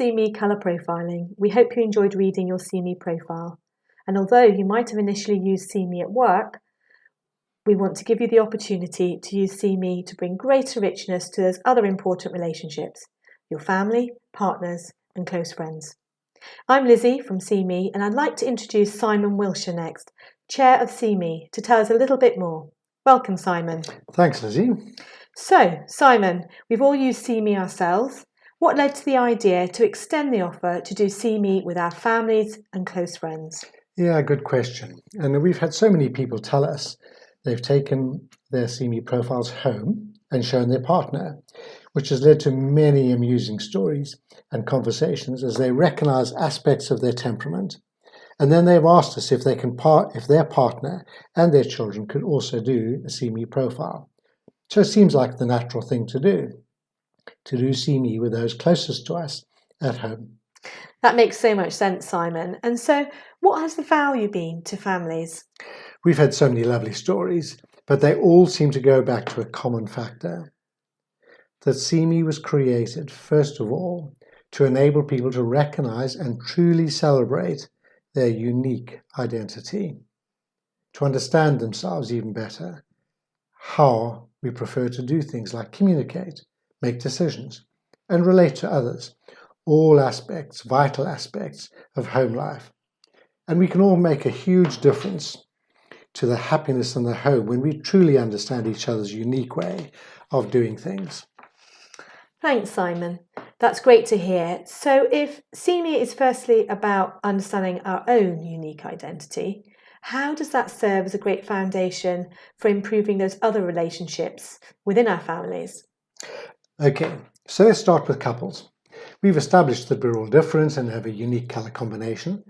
c-me colour profiling. We hope you enjoyed reading your c-me profile. And although you might have initially used c-me at work, we want to give you the opportunity to use c-me to bring greater richness to those other important relationships, your family, partners and close friends. I'm Lizzie from c-me, and I'd like to introduce Simon Wilsher next, Chair of c-me, to tell us a little bit more. Welcome, Simon. Thanks, Lizzie. So, Simon, we've all used c-me ourselves. What led to the idea to extend the offer to do c-me with our families and close friends? Yeah, good question. And we've had so many people tell us they've taken their c-me profiles home and shown their partner, which has led to many amusing stories and conversations as they recognize aspects of their temperament. And then they've asked us if their partner and their children could also do a c-me profile. So it seems like the natural thing to do c-me with those closest to us at home. That makes so much sense, Simon. And so what has the value been to families? We've had so many lovely stories, but they all seem to go back to a common factor. That c-me was created, first of all, to enable people to recognize and truly celebrate their unique identity, to understand themselves even better, how we prefer to do things like communicate, make decisions, and relate to others, all aspects, vital aspects of home life. And we can all make a huge difference to the happiness in the home when we truly understand each other's unique way of doing things. Thanks, Simon. That's great to hear. So if c-me is firstly about understanding our own unique identity, how does that serve as a great foundation for improving those other relationships within our families? Okay, so let's start with couples. We've established that we're all different and have a unique colour combination,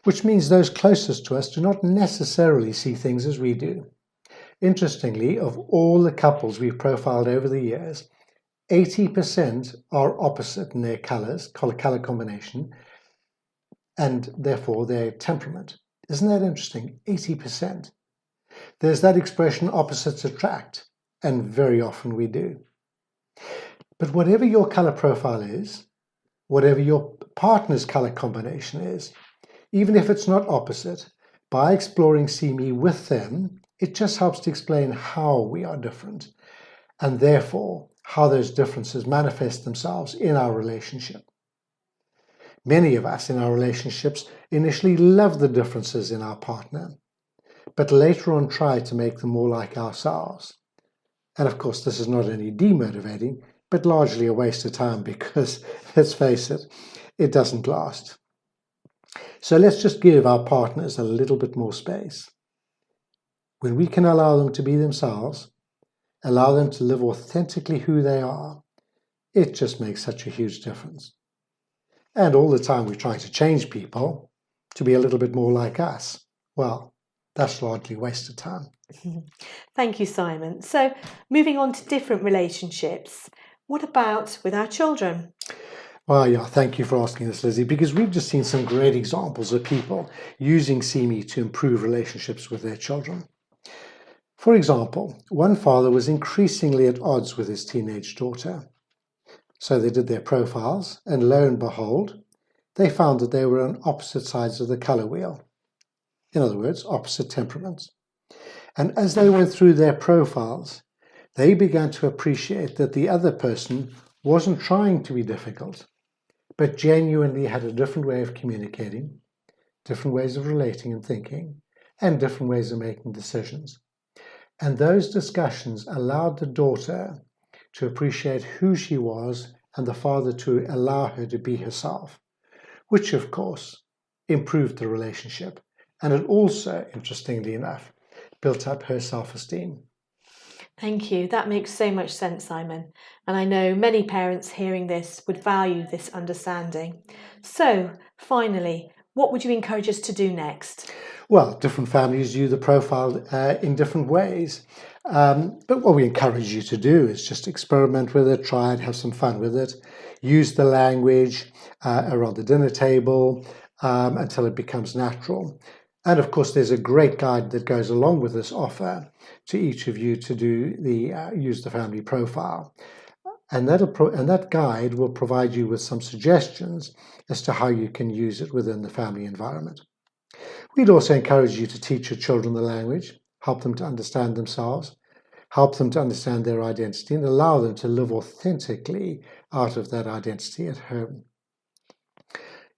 which means those closest to us do not necessarily see things as we do. Interestingly, of all the couples we've profiled over the years, 80% are opposite in their colour combination, and therefore their temperament. Isn't that interesting? 80%. There's that expression, opposites attract, and very often we do. But whatever your colour profile is, whatever your partner's colour combination is, even if it's not opposite, by exploring c-me with them, it just helps to explain how we are different, and therefore how those differences manifest themselves in our relationship. Many of us in our relationships initially love the differences in our partner, but later on try to make them more like ourselves. And of course, this is not only demotivating, but largely a waste of time because, let's face it, it doesn't last. So let's just give our partners a little bit more space. When we can allow them to be themselves, allow them to live authentically who they are, it just makes such a huge difference. And all the time we're trying to change people to be a little bit more like us. Well, that's largely wasted time. Thank you, Simon. So moving on to different relationships, what about with our children? Well, yeah, thank you for asking this, Lizzie, because we've just seen some great examples of people using c-me to improve relationships with their children. For example, one father was increasingly at odds with his teenage daughter. So they did their profiles, and lo and behold, they found that they were on opposite sides of the colour wheel. In other words, opposite temperaments. And as they went through their profiles, they began to appreciate that the other person wasn't trying to be difficult, but genuinely had a different way of communicating, different ways of relating and thinking, and different ways of making decisions. And those discussions allowed the daughter to appreciate who she was and the father to allow her to be herself, which of course improved the relationship. And it also, interestingly enough, built up her self-esteem. Thank you. That makes so much sense, Simon. And I know many parents hearing this would value this understanding. So, finally, what would you encourage us to do next? Well, different families use the profile in different ways. But what we encourage you to do is just experiment with it, try it, have some fun with it. Use the language around the dinner table until it becomes natural. And of course, there's a great guide that goes along with this offer to each of you to do use the family profile. and that guide will provide you with some suggestions as to how you can use it within the family environment. We'd also encourage you to teach your children the language, help them to understand themselves, help them to understand their identity, and allow them to live authentically out of that identity at home.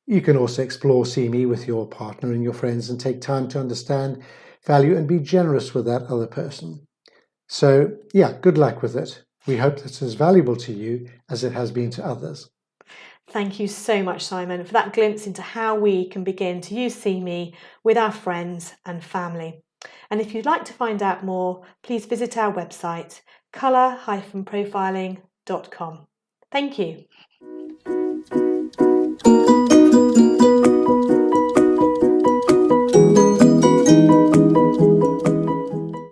You can also explore c-me with your partner and your friends and take time to understand, value, and be generous with that other person. So, yeah, good luck with it. We hope this is valuable to you as it has been to others. Thank you so much, Simon, for that glimpse into how we can begin to use c-me with our friends and family. And if you'd like to find out more, please visit our website, colour-profiling.com. Thank you.